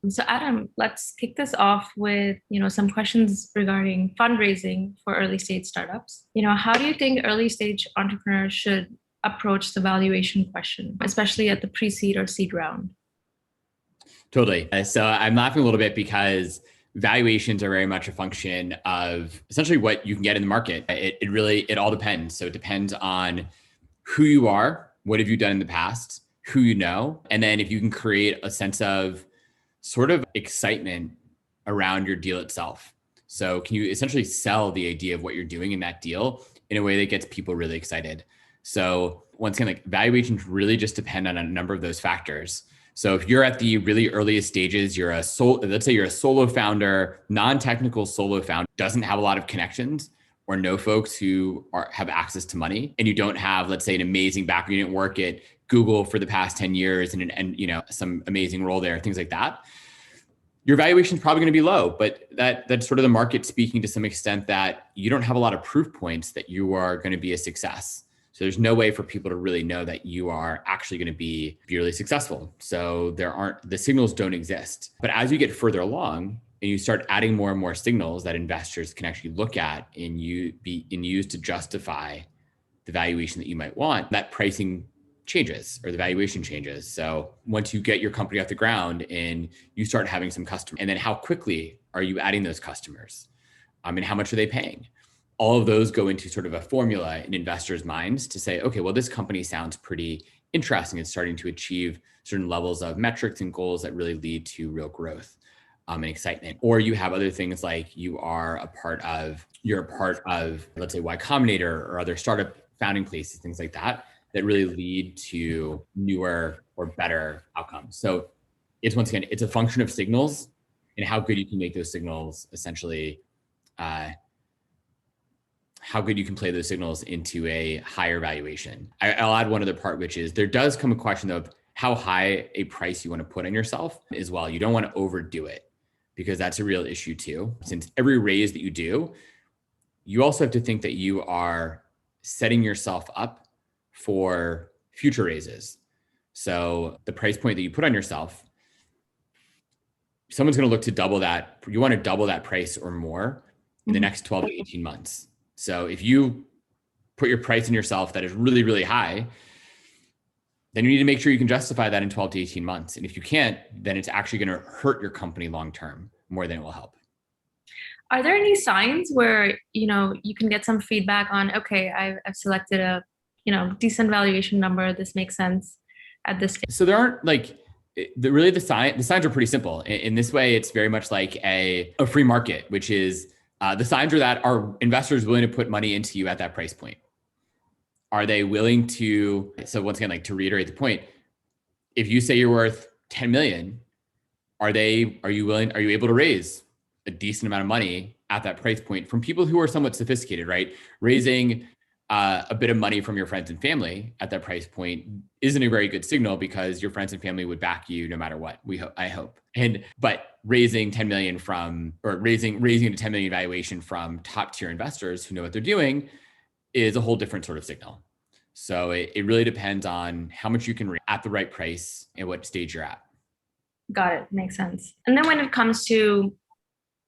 So Adam, let's kick this off with, some questions regarding fundraising for early stage startups. How do you think early stage entrepreneurs should approach the valuation question, especially at the pre-seed or seed round? Totally. So I'm laughing a little bit because valuations are very much a function of essentially what you can get in the market. It all depends. So it depends on who you are, what have you done in the past, who you know, and then if you can create a sense of sort of excitement around your deal itself. So can you essentially sell the idea of what you're doing in that deal in a way that gets people really excited? So once again, like valuations really just depend on a number of those factors. So if you're at the really earliest stages, let's say you're a solo founder, non-technical solo founder, doesn't have a lot of connections or know folks who have access to money, and you don't have, let's say, an amazing background, you didn't work at Google for the past 10 years and some amazing role there, things like that, your valuation is probably going to be low. But that's sort of the market speaking to some extent that you don't have a lot of proof points that you are going to be a success. So there's no way for people to really know that you are actually going to be really successful. So the signals don't exist. But as you get further along and you start adding more and more signals that investors can actually look at and use to justify the valuation that you might want, that pricing changes or the valuation changes. So once you get your company off the ground and you start having some customers, and then how quickly are you adding those customers? And how much are they paying? All of those go into sort of a formula in investors' minds to say, okay, well, this company sounds pretty interesting. It's starting to achieve certain levels of metrics and goals that really lead to real growth and excitement. Or you have other things like you're a part of, let's say, Y Combinator or other startup founding places, things like that really lead to newer or better outcomes. So once again, it's a function of signals and how good you can make those signals essentially, how good you can play those signals into a higher valuation. I'll add one other part, which is there does come a question of how high a price you want to put on yourself as well. You don't want to overdo it because that's a real issue too. Since every raise that you do, you also have to think that you are setting yourself up for future raises. So the price point that you put on yourself, someone's going to look to double that. You want to double that price or more in the next 12 to 18 months. So if you put your price on yourself that is really, really high, then you need to make sure you can justify that in 12 to 18 months. And if you can't, then it's actually going to hurt your company long-term more than it will help. Are there any signs where, you can get some feedback on, okay, I've selected a, decent valuation number. This makes sense at this stage? So there aren't the signs are pretty simple. In this way, it's very much like a free market, which is the signs are that are investors willing to put money into you at that price point? Are they willing to, so once again, to reiterate the point, if you say you're worth 10 million, are you able to raise a decent amount of money at that price point from people who are somewhat sophisticated, right? Raising a bit of money from your friends and family at that price point isn't a very good signal because your friends and family would back you no matter what. I hope. But raising 10 million raising a 10 million valuation from top tier investors who know what they're doing is a whole different sort of signal. So it really depends on how much you can raise at the right price and what stage you're at. Got it. Makes sense. And then when it comes to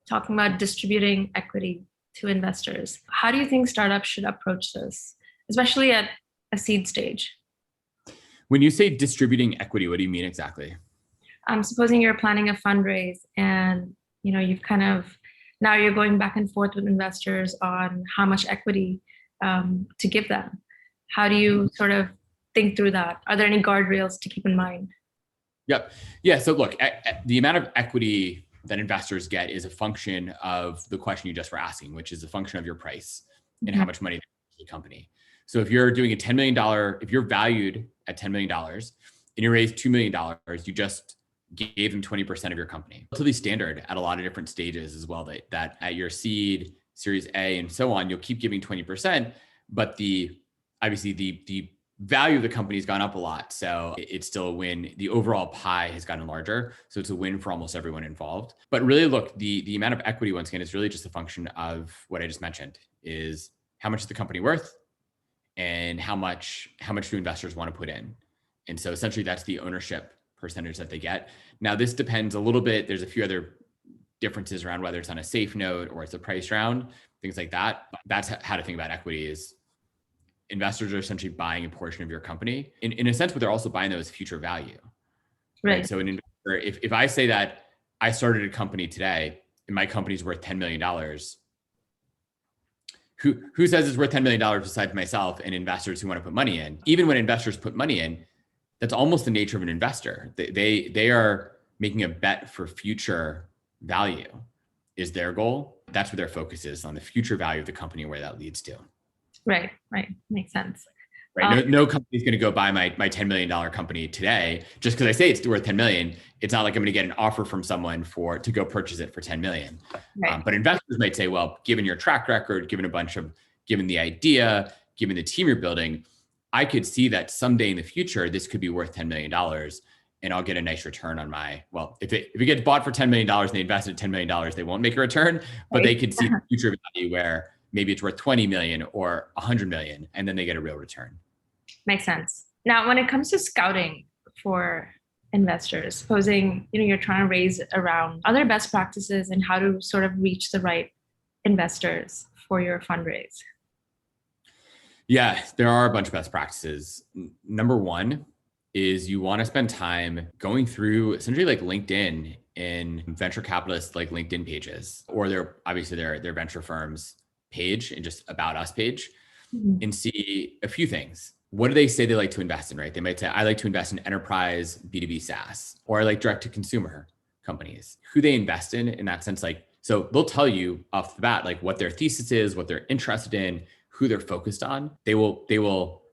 talking about distributing equity to investors, how do you think startups should approach this, especially at a seed stage? When you say distributing equity, what do you mean exactly? Supposing you're planning a fundraise and you've now you're going back and forth with investors on how much equity to give them. How do you sort of think through that? Are there any guardrails to keep in mind? Yep. Yeah. So look, the amount of equity that investors get is a function of the question you just were asking, which is a function of your price and how much money the company. So if you're doing $10 million, if you're valued at $10 million and you raise $2 million, you just gave them 20% of your company. Relatively standard at a lot of different stages as well, that at your seed, series A and so on, you'll keep giving 20%, but obviously the value of the company has gone up a lot. So it's still a win. The overall pie has gotten larger. So it's a win for almost everyone involved. But really, look, the amount of equity, once again, is really just a function of what I just mentioned, is how much is the company worth and how much do investors want to put in. And so essentially that's the ownership percentage that they get. Now, this depends a little bit. There's a few other differences around whether it's on a safe note or it's a price round, things like that. That's how to think about equity is investors are essentially buying a portion of your company. In a sense, what they're also buying though is future value, right? So an investor, if I say that I started a company today and my company's worth $10 million, who says it's worth $10 million besides myself and investors who want to put money in? Even when investors put money in, that's almost the nature of an investor. They are making a bet for future value is their goal. That's what their focus is, on the future value of the company and where that leads to. Right. Makes sense. Right. No company's going to go buy my $10 million company today just because I say it's worth 10 million. It's not like I'm going to get an offer from someone to go purchase it for 10 million. Right. But investors might say, well, given your track record, given the idea, given the team you're building, I could see that someday in the future, this could be worth $10 million and I'll get a nice return on if it gets bought for $10 million and they invested $10 million, they won't make a return, but they could see future value where maybe it's worth 20 million or 100 million, and then they get a real return. Makes sense. Now, when it comes to scouting for investors, supposing you're trying to raise around other best practices and how to sort of reach the right investors for your fundraise. Yeah, there are a bunch of best practices. Number one is you want to spend time going through essentially like LinkedIn and venture capitalists like LinkedIn pages, or their venture firms page and just about us page, and see a few things. What do they say they like to invest in, right? They might say, I like to invest in enterprise B2B SaaS, or I like direct to consumer companies. Who they invest in that sense, so they'll tell you off the bat, like what their thesis is, what they're interested in, who they're focused on. They will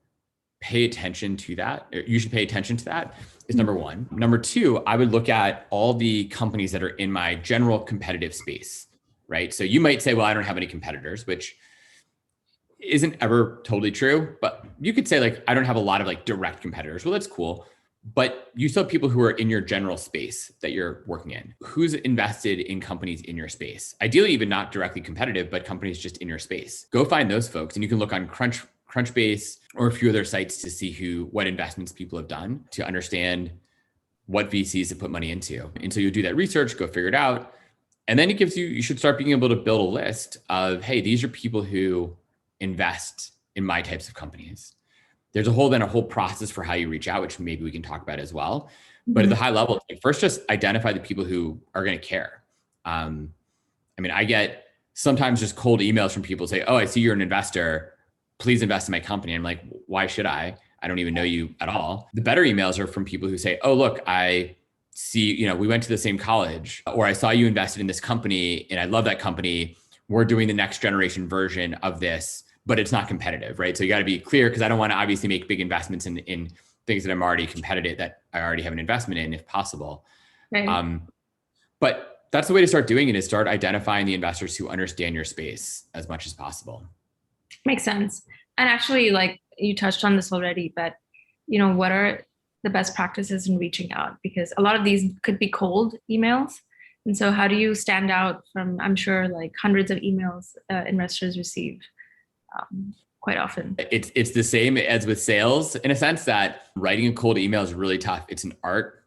pay attention to that. You should pay attention to that is number one. Number two, I would look at all the companies that are in my general competitive space, right? So you might say, well, I don't have any competitors, which isn't ever totally true, but you could say I don't have a lot of direct competitors. Well, that's cool. But you still have people who are in your general space that you're working in. Who's invested in companies in your space? Ideally, even not directly competitive, but companies just in your space. Go find those folks, and you can look on Crunchbase or a few other sites to see what investments people have done to understand what VCs have put money into. And so you'll do that research, go figure it out. And then you should start being able to build a list of, hey, these are people who invest in my types of companies. There's a whole process for how you reach out, which maybe we can talk about as well. But at the high level, first just identify the people who are going to care. I get sometimes just cold emails from people say, oh, I see you're an investor. Please invest in my company. I'm like, why should I? I don't even know you at all. The better emails are from people who say, oh, look, I see, we went to the same college, or I saw you invested in this company and I love that company. We're doing the next generation version of this, but it's not competitive, right? So you got to be clear, because I don't want to obviously make big investments in things that I'm already competitive, that I already have an investment in, if possible. Right. But that's the way to start doing it, is start identifying the investors who understand your space as much as possible. Makes sense. And actually, you touched on this already, but what are the best practices in reaching out? Because a lot of these could be cold emails. And so how do you stand out from, I'm sure, hundreds of emails investors receive quite often? It's the same as with sales, in a sense that writing a cold email is really tough. It's an art.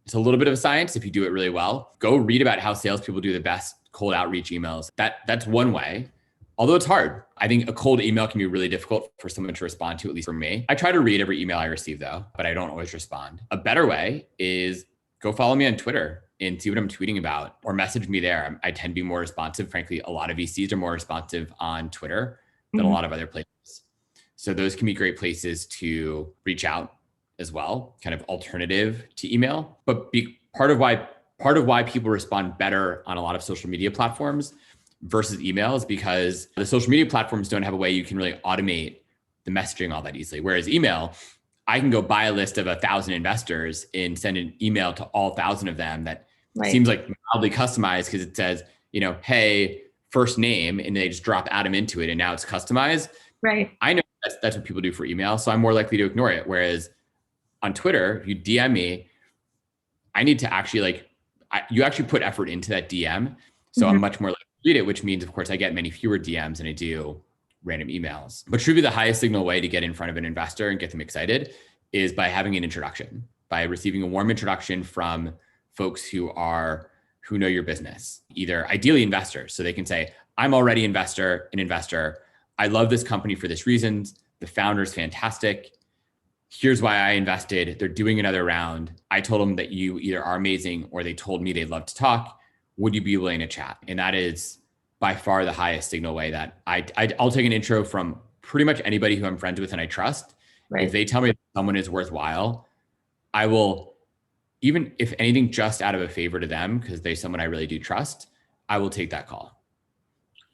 It's a little bit of a science if you do it really well. Go read about how salespeople do the best cold outreach emails. That's one way. Although it's hard. I think a cold email can be really difficult for someone to respond to, at least for me. I try to read every email I receive though, but I don't always respond. A better way is go follow me on Twitter and see what I'm tweeting about, or message me there. I tend to be more responsive. Frankly, a lot of VCs are more responsive on Twitter than a lot of other places. So those can be great places to reach out as well, kind of alternative to email. But part of why people respond better on a lot of social media platforms versus email is because the social media platforms don't have a way you can really automate the messaging all that easily. Whereas email, I can go buy a list of 1,000 investors and send an email to all 1,000 of them that seems mildly customized, because it says, hey, first name, and they just drop Adam into it, and now it's customized. Right. I know that's what people do for email, so I'm more likely to ignore it. Whereas on Twitter, if you DM me, I need to actually you actually put effort into that DM. So I'm much more likely to read it, which means, of course, I get many fewer DMs than I do random emails. But truly, the highest signal way to get in front of an investor and get them excited is by having an introduction. by receiving a warm introduction from folks who know your business, either ideally investors. So they can say, I'm already an investor. I love this company for this reasons. The founder's fantastic. Here's why I invested. They're doing another round. I told them that you either are amazing or they told me they'd love to talk. Would you be willing to chat? And that is by far the highest signal way that I'll take an intro from pretty much anybody who I'm friends with and I trust. Right. If they tell me that someone is worthwhile, I will, even if anything, just out of a favor to them, because they're someone I really do trust, I will take that call.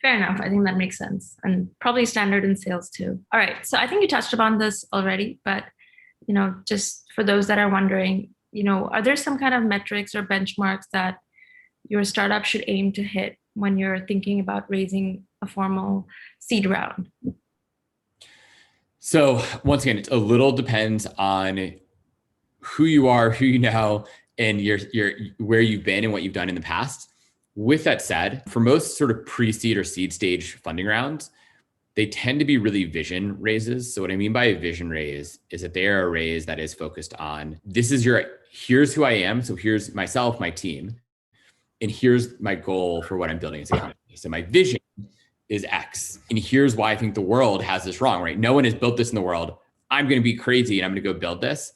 Fair enough. I think that makes sense, and probably standard in sales too. All right. So I think you touched upon this already, but just for those that are wondering, are there some kind of metrics or benchmarks that your startup should aim to hit when you're thinking about raising a formal seed round? So once again, it a little depends on who you are, who you know, and your where you've been and what you've done in the past. With that said, for most sort of pre-seed or seed stage funding rounds, they tend to be really vision raises. So what I mean by a vision raise is that they are a raise that is focused on, here's who I am. So here's myself, my team, and here's my goal for what I'm building as a company. So my vision is X, and here's why I think the world has this wrong, right? No one has built this in the world. I'm going to be crazy and I'm going to go build this.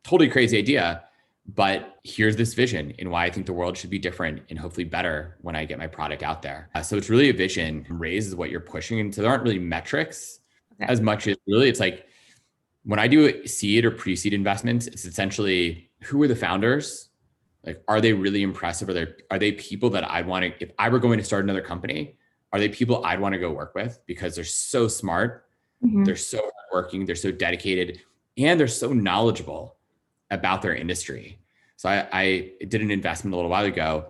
Totally crazy idea. But here's this vision and why I think the world should be different and hopefully better when I get my product out there. So it's really a vision raise is what you're pushing. And so there aren't really metrics as much as really it's like when I do seed or pre-seed investments, it's essentially who are the founders? Like, are they really impressive? Are they people that I'd want to, if I were going to start another company, are they people I'd want to go work with because they're so smart, they're so hardworking, they're so dedicated, and they're so knowledgeable about their industry. So I did an investment a little while ago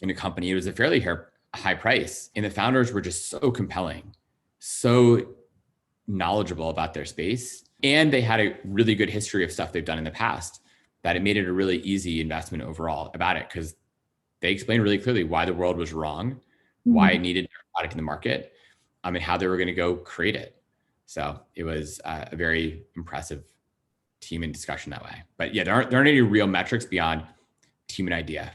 in a company. It was a fairly high price, and the founders were just so compelling, so knowledgeable about their space, and they had a really good history of stuff they've done in the past that it made it a really easy investment overall about it because they explained really clearly why the world was wrong, why it needed their product in the market, and how they were going to go create it. So it was a very impressive team and discussion that way. But yeah, there aren't any real metrics beyond team and idea.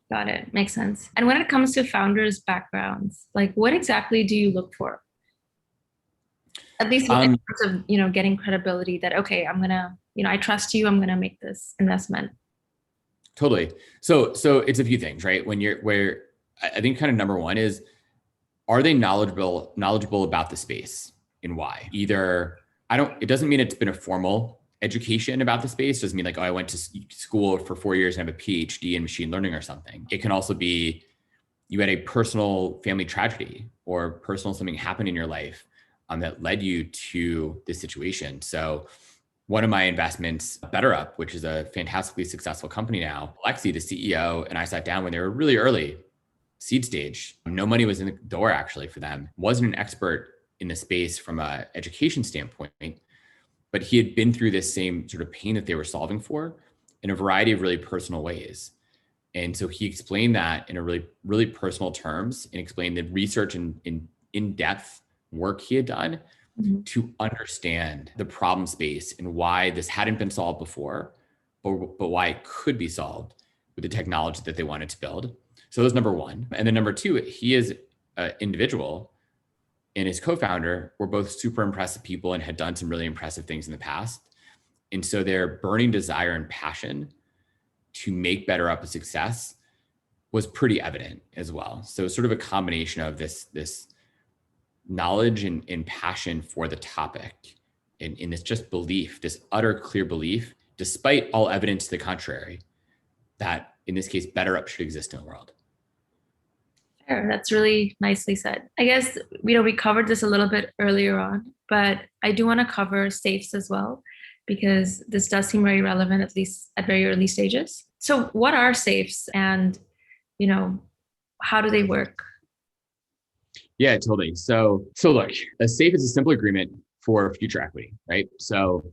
Got it. Makes sense. And when it comes to founders' backgrounds, like what exactly do you look for? At least in terms of, getting credibility that, okay, I'm going to, I trust you, I'm going to make this investment. Totally. So it's a few things, right? Where I think kind of number one is, are they knowledgeable about the space and why? It doesn't mean it's been a formal education about the space. It doesn't mean like, oh, I went to school for 4 years and have a PhD in machine learning or something. It can also be you had a personal family tragedy or personal something happened in your life that led you to this situation. So one of my investments, BetterUp, which is a fantastically successful company now, Lexi, the CEO, and I sat down when they were really early, seed stage. No money was in the door actually for them. Wasn't an expert in the space from an education standpoint, but he had been through this same sort of pain that they were solving for in a variety of really personal ways. And so he explained that in a really, really personal terms and explained the research and in-depth work he had done to understand the problem space and why this hadn't been solved before, but why it could be solved with the technology that they wanted to build. So that was number one. And then number two, he is an individual and his co-founder were both super impressive people and had done some really impressive things in the past. And so their burning desire and passion to make BetterUp a success was pretty evident as well. So sort of a combination of this knowledge and passion for the topic and this just belief, this utter clear belief, despite all evidence to the contrary, that in this case, BetterUp should exist in the world. Sure, that's really nicely said. I guess, we covered this a little bit earlier on, but I do want to cover safes as well, because this does seem very relevant, at least at very early stages. So what are safes and, how do they work? Yeah, totally. So look, a safe is a simple agreement for future equity, right? So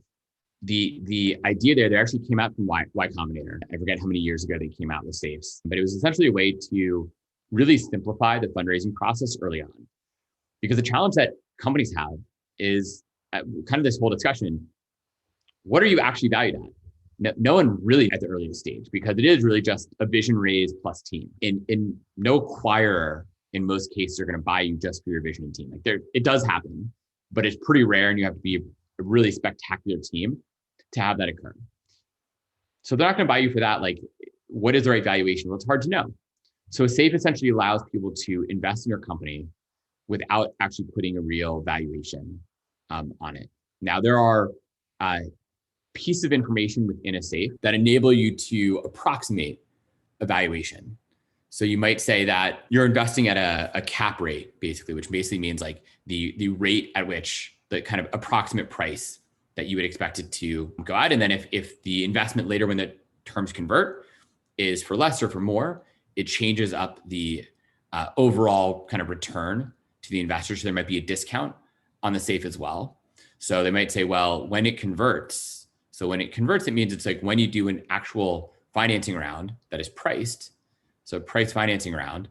the idea there, they actually came out from Y Combinator. I forget how many years ago they came out with safes, but it was essentially a way to really simplify the fundraising process early on. Because the challenge that companies have is kind of this whole discussion, what are you actually valued at? No one really at the earliest stage, because it is really just a vision raise plus team. In no acquirer in most cases are going to buy you just for your vision and team. Like it does happen, but it's pretty rare, and you have to be a really spectacular team to have that occur. So they're not going to buy you for that. Like, what is the right valuation? Well, it's hard to know. So a SAFE essentially allows people to invest in your company without actually putting a real valuation on it. Now, there are pieces of information within a SAFE that enable you to approximate a valuation. So you might say that you're investing at a cap rate, basically, which basically means like the rate at which the kind of approximate price that you would expect it to go at. And then if the investment later, when the terms convert, is for less or for more, it changes up the overall kind of return to the investor. So there might be a discount on the SAFE as well. So they might say, well, when it converts, it means it's like when you do an actual financing round that is priced, so price financing round,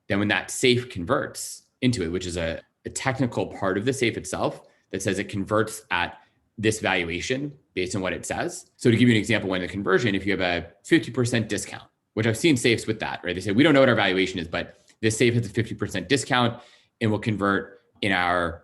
then when that SAFE converts into it, which is a technical part of the SAFE itself that says it converts at this valuation based on what it says. So to give you an example, when the conversion, if you have a 50% discount, which I've seen SAFEs with that, right? They say, we don't know what our valuation is, but this SAFE has a 50% discount and will convert in our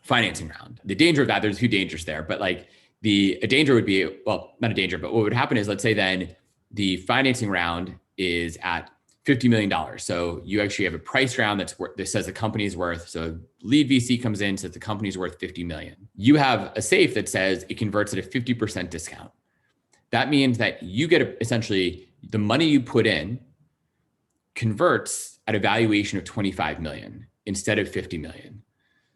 financing round. The danger of that, there's a few dangers there, but like a danger would be, well, not a danger, but what would happen is, let's say then the financing round is at $50 million. So you actually have a price round that says the company's worth. So lead VC comes in, says the company's worth 50 million. You have a SAFE that says it converts at a 50% discount. That means that you get essentially the money you put in converts at a valuation of 25 million instead of 50 million.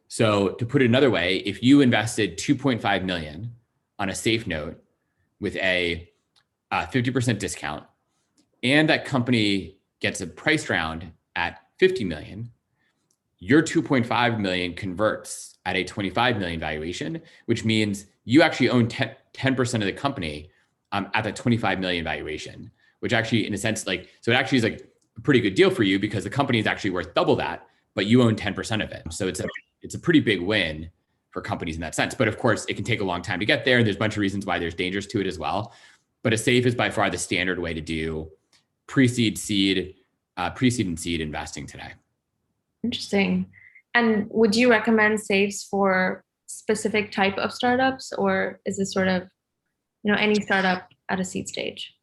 So to put it another way, if you invested 2.5 million on a SAFE note with a 50% discount, and that company gets a price round at 50 million, your 2.5 million converts at a 25 million valuation, which means you actually own 10% of the company at the 25 million valuation, which actually, in a sense, like, so it actually is like a pretty good deal for you because the company is actually worth double that, but you own 10% of it. So it's a pretty big win for companies in that sense. But of course, it can take a long time to get there. And there's a bunch of reasons why there's dangers to it as well. But a SAFE is by far the standard way to do pre-seed and seed investing today. Interesting. And would you recommend SAFEs for specific type of startups, or is this sort of, any startup at a seed stage?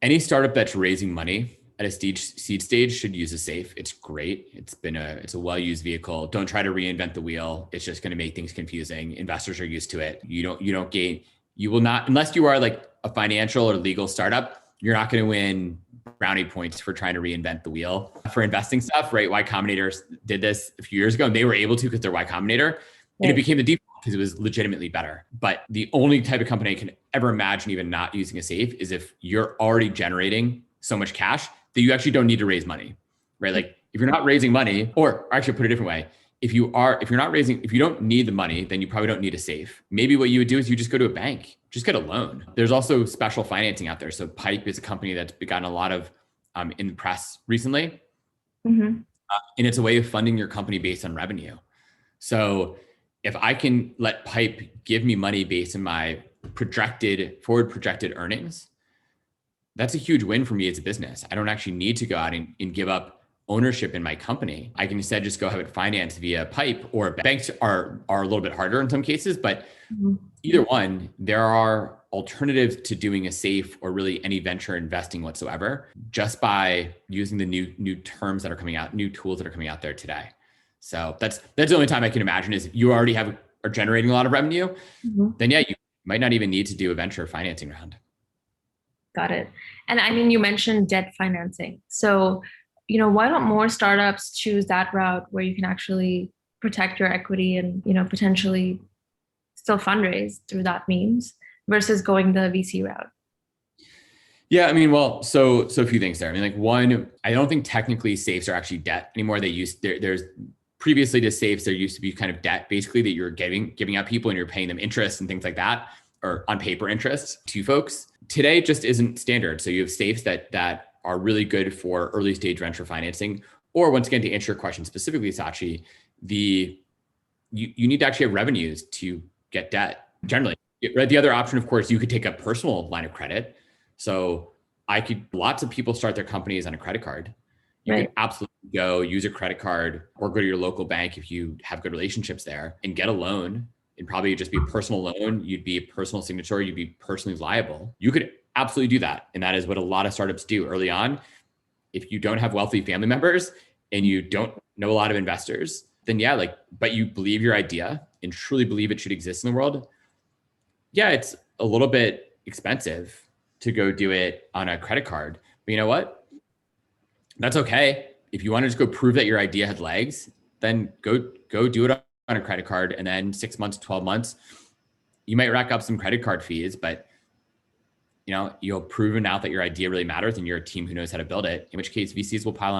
Any startup that's raising money at a seed stage should use a SAFE. It's great. It's a well-used vehicle. Don't try to reinvent the wheel. It's just going to make things confusing. Investors are used to it. You will not, unless you are like a financial or legal startup, you're not going to win brownie points for trying to reinvent the wheel for investing stuff, right? Y Combinator did this a few years ago, and they were able to because they're Y Combinator, and it became the default because it was legitimately better. But the only type of company I can ever imagine even not using a SAFE is if you're already generating so much cash that you actually don't need to raise money, right? Like if you're not raising money, or actually put it a different way, if you don't need the money, then you probably don't need a SAFE. Maybe what you would do is you just go to a bank, just get a loan. There's also special financing out there. So Pipe is a company that's gotten a lot of in the press recently. Mm-hmm. And it's a way of funding your company based on revenue. So if I can let Pipe give me money based on my forward projected earnings, that's a huge win for me as a business. I don't actually need to go out and give up ownership in my company. I can instead just go have it financed via Pipe, or banks are a little bit harder in some cases, but either one, there are alternatives to doing a SAFE or really any venture investing whatsoever, just by using the new terms that are coming out, new tools that are coming out there today. So that's the only time I can imagine is if you already are generating a lot of revenue, then yeah, you might not even need to do a venture financing round. Got it. And I mean, you mentioned debt financing. So, why don't more startups choose that route where you can actually protect your equity and, potentially still fundraise through that means versus going the VC route? Yeah, I mean, well, so a few things there. I mean, like one, I don't think technically SAFEs are actually debt anymore. There's previously to SAFEs, there used to be kind of debt basically that you're giving out people and you're paying them interest and things like that, or on paper interest to folks. Today it just isn't standard. So you have SAFEs that are really good for early stage venture financing, or once again, to answer your question specifically, Sachi, you need to actually have revenues to get debt generally. Right. The other option, of course, you could take a personal line of credit. So lots of people start their companies on a credit card. You Right. could absolutely go use a credit card or go to your local bank if you have good relationships there and get a loan. And probably just be a personal loan. You'd be a personal signature. You'd be personally liable. You could absolutely do that. And that is what a lot of startups do early on. If you don't have wealthy family members and you don't know a lot of investors, then yeah, but you believe your idea and truly believe it should exist in the world. Yeah, it's a little bit expensive to go do it on a credit card. But you know what? That's okay. If you want to just go prove that your idea had legs, then go do it on a credit card. And then 6 months, 12 months, you might rack up some credit card fees, but you'll proven out that your idea really matters and you're a team who knows how to build it, in which case VCs will pile on